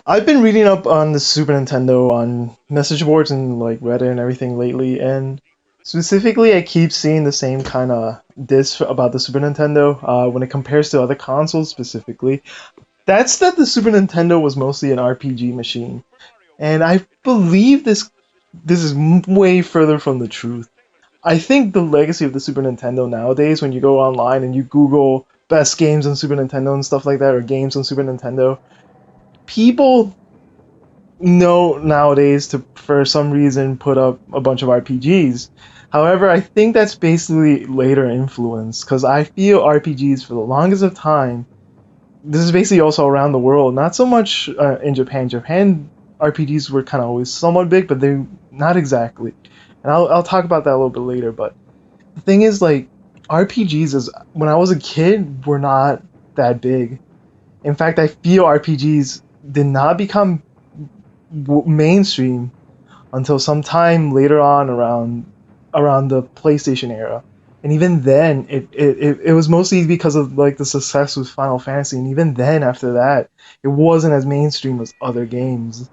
I've been reading up on the Super Nintendo on message boards and like Reddit and everything lately, and specifically, I keep seeing the same kind of diss about the Super Nintendo when it compares to other consoles specifically. That's that the Super Nintendo was mostly an RPG machine, and I believe this is way further from the truth. I think the legacy of the Super Nintendo nowadays, when you go online and you Google best games on Super Nintendo and stuff like that, or games on Super Nintendo, people know nowadays to for some reason put up a bunch of RPGs. However, I think that's basically later influence because I feel RPGs for the longest of time. This is basically also around the world, not so much in Japan. Japan RPGs were kind of always somewhat big, but they not exactly. And I'll talk about that a little bit later. But the thing is, like RPGs is when I was a kid were not that big. In fact, I feel RPGs did not become mainstream until sometime later on around the PlayStation era. And even then, it was mostly because of like the success with Final Fantasy. And even then, after that, it wasn't as mainstream as other games.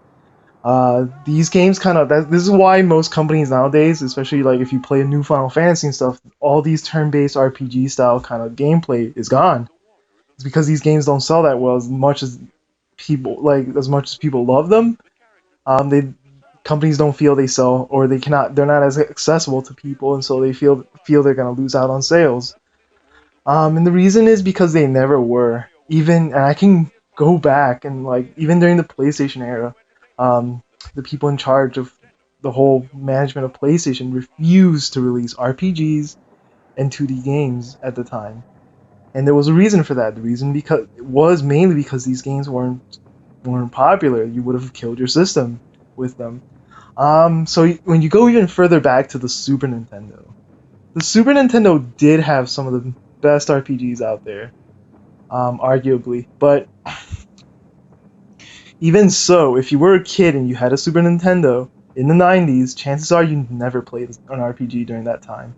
These games kind of this is why most companies nowadays, especially like if you play a new Final Fantasy and stuff, all these turn-based RPG style kind of gameplay is gone. It's because these games don't sell that well as much as people love them. They companies don't feel they sell or they're not as accessible to people, and so they feel they're gonna lose out on sales. And the reason is because they never were. Even and I can go back and like even during the PlayStation era, um, the people in charge of the whole management of PlayStation refused to release RPGs and 2D games at the time. And there was a reason for that. The reason because it was mainly because these games weren't popular. You would have killed your system with them. So when you go even further back to the Super Nintendo did have some of the best RPGs out there, arguably. But even so, if you were a kid and you had a Super Nintendo in the 90s, chances are you never played an RPG during that time.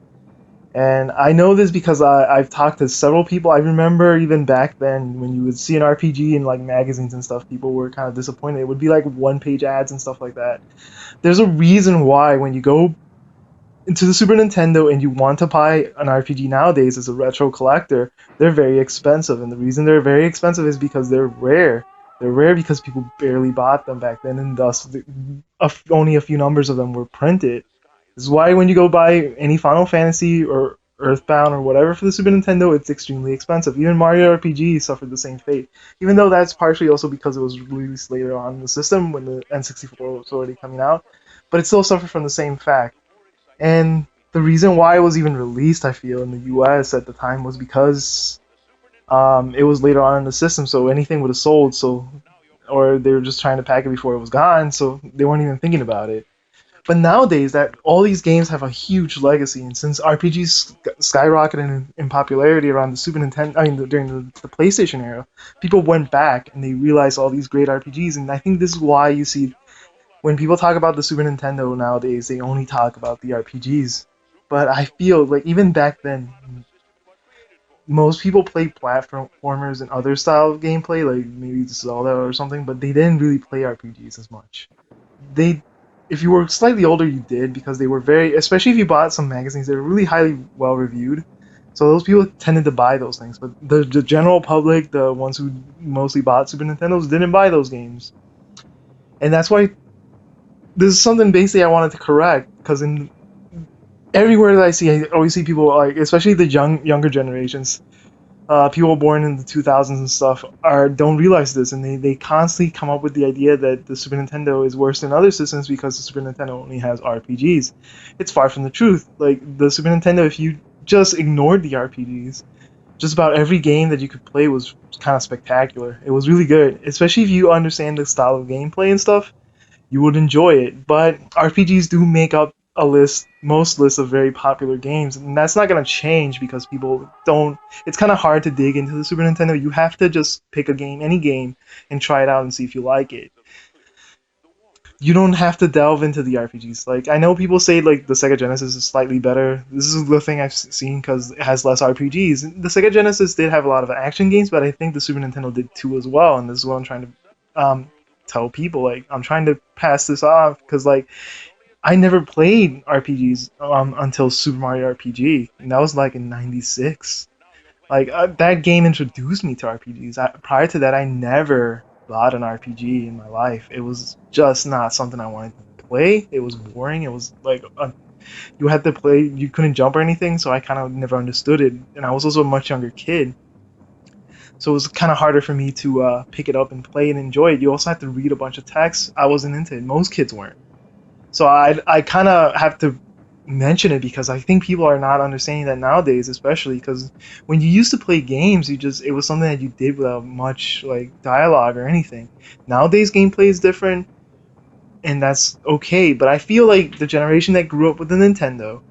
And I know this because I've talked to several people. I remember even back then when you would see an RPG in like magazines and stuff, people were kind of disappointed. It would be like one-page ads and stuff like that. There's a reason why when you go into the Super Nintendo and you want to buy an RPG nowadays as a retro collector, they're very expensive. And the reason they're very expensive is because they're rare. They're rare because people barely bought them back then, and thus only a few numbers of them were printed. This is why when you go buy any Final Fantasy or Earthbound or whatever for the Super Nintendo, it's extremely expensive. Even Mario RPG suffered the same fate. Even though that's partially also because it was released later on in the system when the N64 was already coming out, but it still suffered from the same fact. And the reason why it was even released, I feel, in the U.S. at the time was because it was later on in the system, so anything would have sold. So, or they were just trying to pack it before it was gone, so they weren't even thinking about it. But nowadays, that all these games have a huge legacy, and since RPGs skyrocketed in popularity around the Super Nintendo, during the PlayStation era, people went back and they realized all these great RPGs, and I think this is why you see when people talk about the Super Nintendo nowadays, they only talk about the RPGs. But I feel like even back then, most people played platformers and other style of gameplay, like maybe Zelda or something, but they didn't really play RPGs as much. They, if you were slightly older, you did because they were very, especially if you bought some magazines, they were really highly well reviewed. So those people tended to buy those things, but the general public, the ones who mostly bought Super Nintendos, didn't buy those games, and that's why this is something basically I wanted to correct because in everywhere that I see, I always see people like, especially the younger generations, people born in the 2000s and stuff, are don't realize this, and they constantly come up with the idea that the Super Nintendo is worse than other systems because the Super Nintendo only has RPGs. It's far from the truth. Like the Super Nintendo, if you just ignored the RPGs, just about every game that you could play was kind of spectacular. It was really good, especially if you understand the style of gameplay and stuff you would enjoy it. But RPGs do make up most lists of very popular games, and that's not gonna change because people don't. It's kind of hard to dig into the Super Nintendo. You have to just pick a game, any game, and try it out and see if you like it. You don't have to delve into the RPGs. Like I know people say like the Sega Genesis is slightly better. This is the thing I've seen because it has less RPGs. The Sega Genesis did have a lot of action games, but I think the Super Nintendo did too as well, and this is what I'm trying to tell people like I'm trying to pass this off because like I never played RPGs until Super Mario RPG, and that was like in '96. Like that game introduced me to RPGs. Prior to that, I never bought an RPG in my life. It was just not something I wanted to play. It was boring. It was like you had to play. You couldn't jump or anything, so I kind of never understood it. And I was also a much younger kid, so it was kind of harder for me to pick it up and play and enjoy it. You also had to read a bunch of text. I wasn't into it. Most kids weren't. So I kind of have to mention it because I think people are not understanding that nowadays, especially because when you used to play games, it was something that you did without much like dialogue or anything. Nowadays, gameplay is different, and that's okay. But I feel like the generation that grew up with the Nintendo,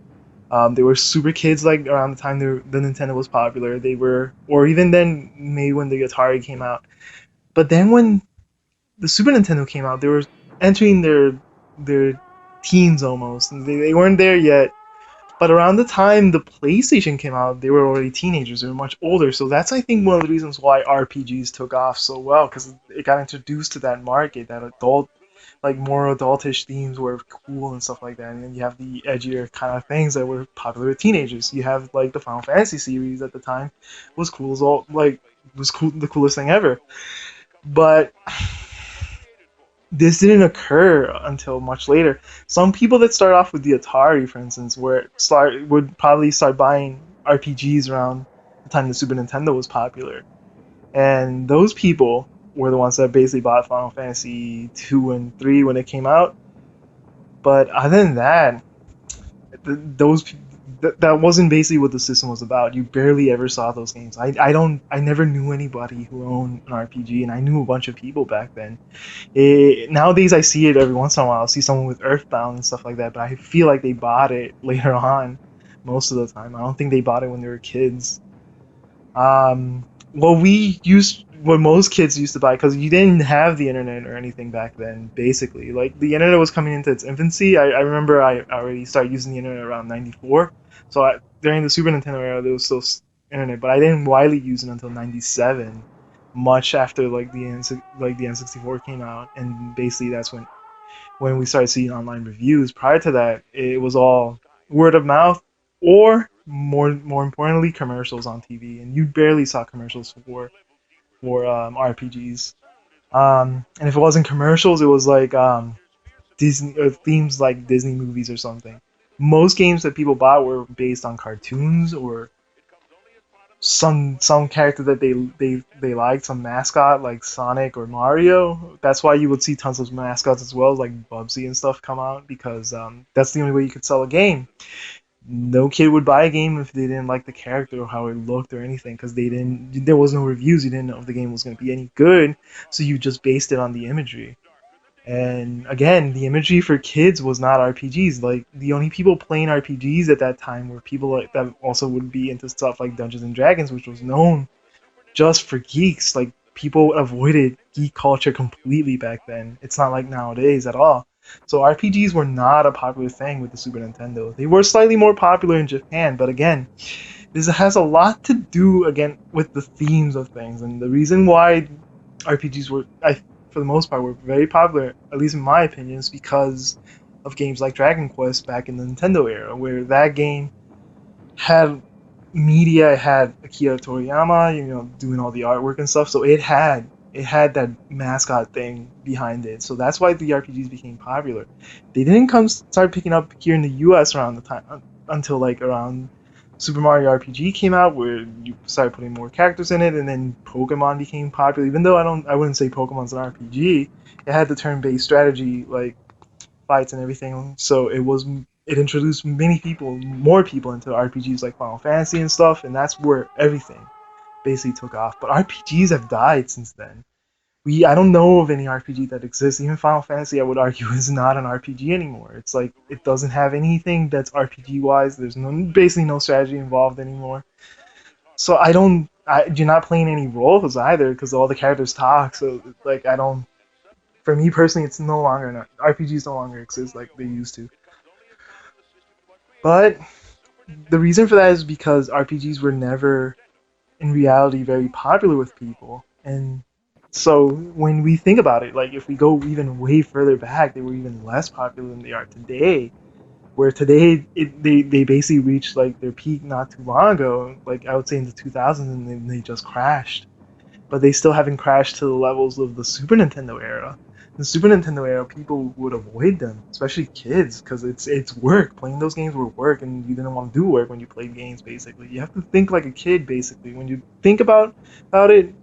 they were super kids like around the time the Nintendo was popular. They were, or even then, maybe when the Atari came out. But then when the Super Nintendo came out, they were entering their teens almost. And they weren't there yet. But around the time the PlayStation came out, they were already teenagers. They were much older. So that's, I think, one of the reasons why RPGs took off so well, because it got introduced to that market, that adult, like more adultish themes were cool and stuff like that. And then you have the edgier kind of things that were popular with teenagers. You have like the Final Fantasy series at the time was cool as all like was cool, the coolest thing ever. But this didn't occur until much later. Some people that start off with the Atari, for instance, would probably start buying RPGs around the time the Super Nintendo was popular, and those people were the ones that basically bought Final Fantasy 2 and 3 when it came out. But other than that, those that wasn't basically what the system was about. You barely ever saw those games. I never knew anybody who owned an RPG, and I knew a bunch of people back then. Nowadays, I see it every once in a while. I'll see someone with Earthbound and stuff like that, but I feel like they bought it later on most of the time. I don't think they bought it when they were kids. Well, what most kids used to buy because you didn't have the internet or anything back then. Basically, like the internet was coming into its infancy. I remember I already started using the internet around '94. So during the Super Nintendo era, there was still internet, but I didn't widely use it until '97, much after like the N64 came out, and basically that's when we started seeing online reviews. Prior to that, it was all word of mouth or more importantly commercials on TV, and you barely saw commercials for RPGs. And if it wasn't commercials, it was like Disney or themes like Disney movies or something. Most games that people bought were based on cartoons or some character that they liked, some mascot like Sonic or Mario. That's why you would see tons of mascots as well, like Bubsy and stuff come out because that's the only way you could sell a game. No kid would buy a game if they didn't like the character or how it looked or anything because there was no reviews. You didn't know if the game was going to be any good, so you just based it on the imagery. And again, the imagery for kids was not RPGs. Like the only people playing RPGs at that time were people like that also would be into stuff like Dungeons and Dragons, which was known just for geeks. Like people avoided geek culture completely back then. It's not like nowadays at all. So RPGs were not a popular thing with the Super Nintendo. They were slightly more popular in Japan, but again, this has a lot to do again with the themes of things and the reason why RPGs for the most part, were very popular, at least in my opinion, is because of games like Dragon Quest back in the Nintendo era, where that game had media, it had Akira Toriyama, doing all the artwork and stuff. So it had that mascot thing behind it. So that's why the RPGs became popular. They didn't start picking up here in the U.S. around the time until like around Super Mario RPG came out, where you started putting more characters in it, and then Pokemon became popular. Even though I wouldn't say Pokemon's an RPG, it had the turn-based strategy like fights and everything. So it introduced more people into RPGs like Final Fantasy and stuff, and that's where everything basically took off. But RPGs have died since then. I don't know of any RPG that exists. Even Final Fantasy, I would argue, is not an RPG anymore. It's like it doesn't have anything that's RPG wise. There's basically no strategy involved anymore. So you're not playing any roles either because all the characters talk. So like I don't. For me personally, it's no longer RPGs no longer exist like they used to. But the reason for that is because RPGs were never in reality very popular with people, and So when we think about it, like if we go even way further back, they were even less popular than they are today. Where today they basically reached like their peak not too long ago, like I would say in the 2000s, and then they just crashed. But they still haven't crashed to the levels of the Super Nintendo era. The Super Nintendo era, people would avoid them, especially kids, because it's work. Playing those games were work, and you didn't want to do work when you played games. Basically, you have to think like a kid. Basically, when you think about it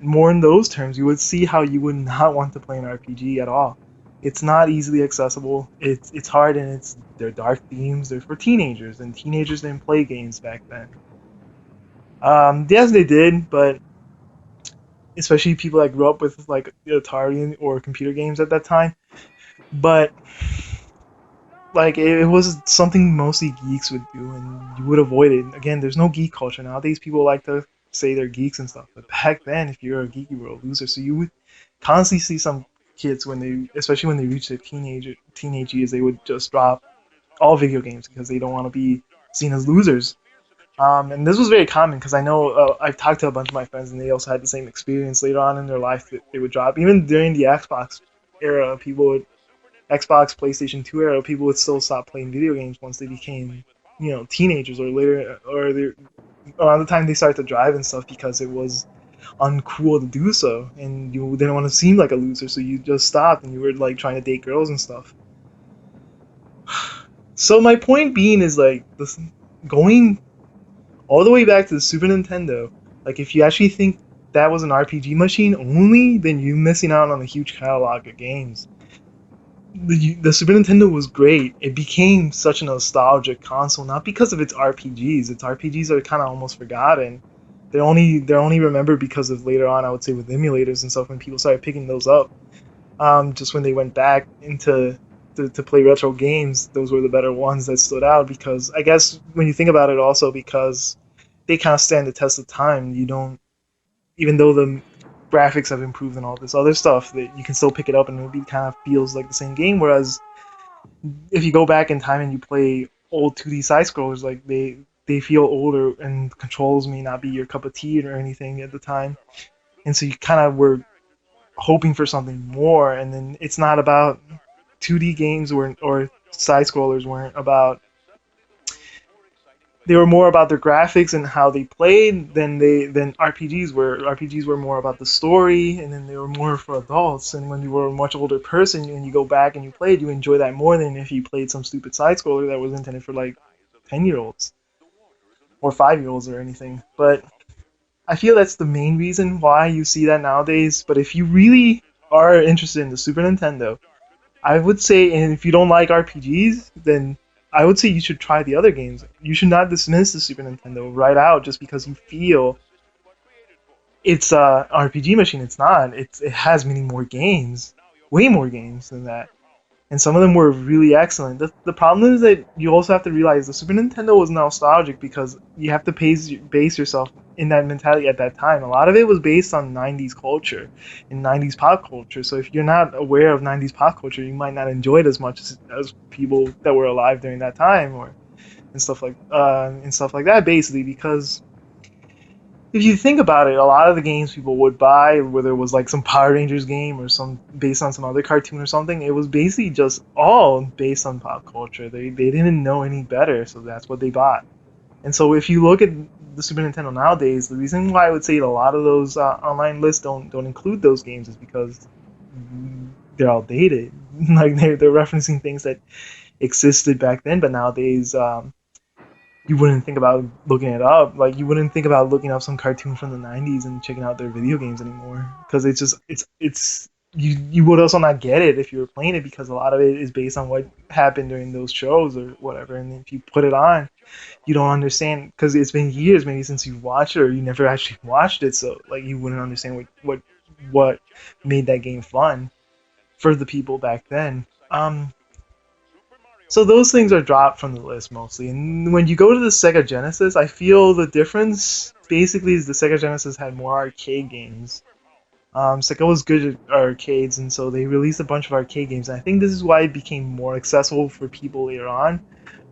more in those terms, you would see how you would not want to play an RPG at all. It's not easily accessible. It's hard, and they're dark themes. They're for teenagers, and teenagers didn't play games back then. Yes, they did, but especially people that grew up with like Atari or computer games at that time. But like it was something mostly geeks would do, and you would avoid it. Again, there's no geek culture nowadays. People like to say they're geeks and stuff, but back then, if you're a geek, you were a loser. So you would constantly see some kids when especially when they reach their teenage years, they would just drop all video games because they don't want to be seen as losers. And this was very common because I know I've talked to a bunch of my friends and they also had the same experience later on in their life that they would drop. Even during the Xbox era, Xbox, PlayStation 2 era, people would still stop playing video games once they became, teenagers or later, or around the time they started to drive and stuff because it was uncool to do so and you didn't want to seem like a loser, so you just stopped and you were like trying to date girls and stuff. So my point being is like this, going all the way back to the Super Nintendo. Like, if you actually think that was an RPG machine only, then you're missing out on a huge catalog of games. The Super Nintendo was great. It became such a nostalgic console, not because of its RPGs. Its RPGs are kind of almost forgotten. They're only remembered because of later on, I would say, with emulators and stuff when people started picking those up. Just when they went back into to play retro games, those were the better ones that stood out because I guess when you think about it, also because they kind of stand the test of time. You don't, even though the graphics have improved and all this other stuff, that you can still pick it up and it kind of feels like the same game. Whereas if you go back in time and you play old 2D side scrollers, like they feel older and controls may not be your cup of tea or anything at the time, and so you kind of were hoping for something more, and then it's not about 2D games or side scrollers weren't about, they were more about their graphics and how they played than RPGs were. RPGs were more about the story, and then they were more for adults. And when you were a much older person and you go back and you played, you enjoy that more than if you played some stupid side scroller that was intended for like 10-year-olds or 5-year-olds or anything. But I feel that's the main reason why you see that nowadays. But if you really are interested in the Super Nintendo, I would say, and if you don't like RPGs, then I would say you should try the other games. You should not dismiss the Super Nintendo right out just because you feel it's a RPG machine. It's not. It has many more games, way more games than that, and some of them were really excellent. The problem is that you also have to realize the Super Nintendo was nostalgic because you have to base yourself in that mentality at that time. A lot of it was based on 90s culture and 90s pop culture. So if you're not aware of 90s pop culture, you might not enjoy it as much as people that were alive during that time or and stuff like that. Basically, because if you think about it, a lot of the games people would buy, whether it was like some Power Rangers game or some based on some other cartoon or something, it was basically just all based on pop culture. They didn't know any better, so that's what they bought. And so if you look at the Super Nintendo nowadays, the reason why I would say a lot of those online lists don't include those games is because they're outdated. Like they're referencing things that existed back then, but nowadays you wouldn't think about looking it up. Like you wouldn't think about looking up some cartoon from the '90s and checking out their video games anymore because it's you would also not get it if you were playing it because a lot of it is based on what happened during those shows or whatever. And if you put it on, you don't understand because it's been years maybe since you watched it or you never actually watched it. So like you wouldn't understand what made that game fun for the people back then. So those things are dropped from the list mostly. And when you go to the Sega Genesis, I feel the difference basically is the Sega Genesis had more arcade games. Sega was good at arcades, and so they released a bunch of arcade games. And I think this is why it became more accessible for people later on.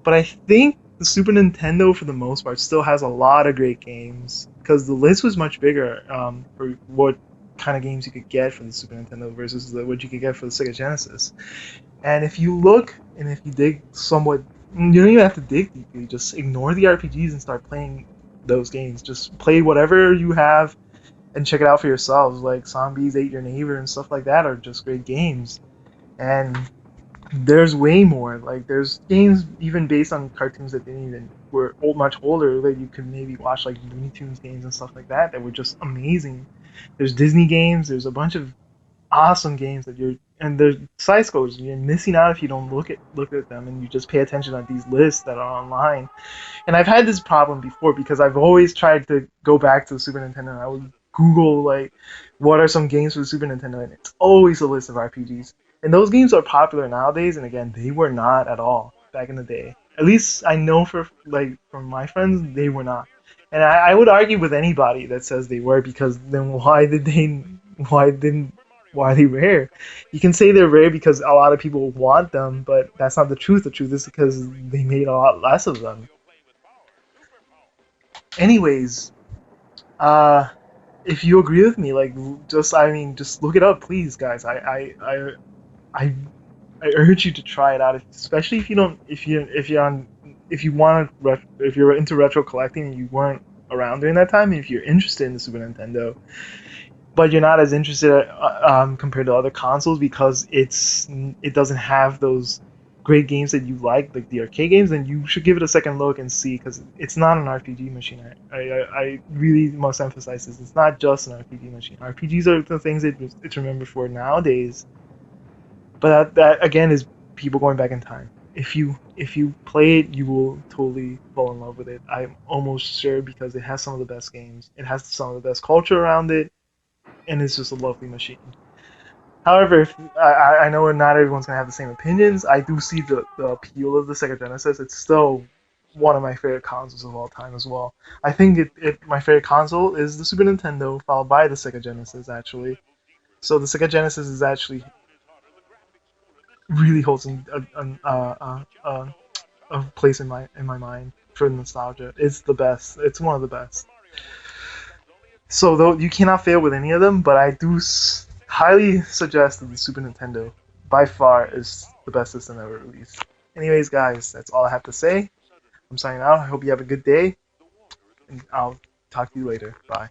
But I think the Super Nintendo, for the most part, still has a lot of great games because the list was much bigger for what kind of games you could get for the Super Nintendo versus what you could get for the Sega Genesis. And if you look and if you dig somewhat, you don't even have to dig deeply. Just ignore the RPGs and start playing those games. Just play whatever you have and check it out for yourselves. Like Zombies Ate Your Neighbor and stuff like that are just great games. And there's way more. Like there's games even based on cartoons that didn't even were much older that you could maybe watch, like Looney Tunes games and stuff like that were just amazing. There's Disney games. There's a bunch of awesome games that you're and there's side scrollers. You're missing out if you don't look at them and you just pay attention on these lists that are online. And I've had this problem before because I've always tried to go back to the Super Nintendo and I would Google like what are some games for the Super Nintendo and it's always a list of RPGs. And those games are popular nowadays and again they were not at all back in the day. At least I know for like from my friends they were not. And I would argue with anybody that says they were because then why didn't why are they rare? You can say they're rare because a lot of people want them, but that's not the truth. The truth is because they made a lot less of them. Anyways, uh, if you agree with me, like, just I mean, just look it up, please, guys. I, I urge you to try it out, especially if you don't, if you're on, if you want to, if you're into retro collecting and you weren't around during that time, and if you're interested in the Super Nintendo, but you're not as interested compared to other consoles because it doesn't have those great games that you like the arcade games, then you should give it a second look and see because it's not an RPG machine. I really must emphasize this. It's not just an RPG machine. RPGs are the things that it's remembered for nowadays, but that again is people going back in time. If you play it, you will totally fall in love with it. I'm almost sure because it has some of the best games. It has some of the best culture around it and it's just a lovely machine. However, if, I know not everyone's gonna have the same opinions. I do see the appeal of the Sega Genesis. It's still one of my favorite consoles of all time as well. I think my favorite console is the Super Nintendo, followed by the Sega Genesis actually. So the Sega Genesis is actually really holds a place in my mind for nostalgia. It's the best. It's one of the best. So though you cannot fail with any of them, but I do highly suggest that the Super Nintendo by far is the best system ever released. Anyways, guys, that's all I have to say. I'm signing out. I hope you have a good day, and I'll talk to you later. Bye.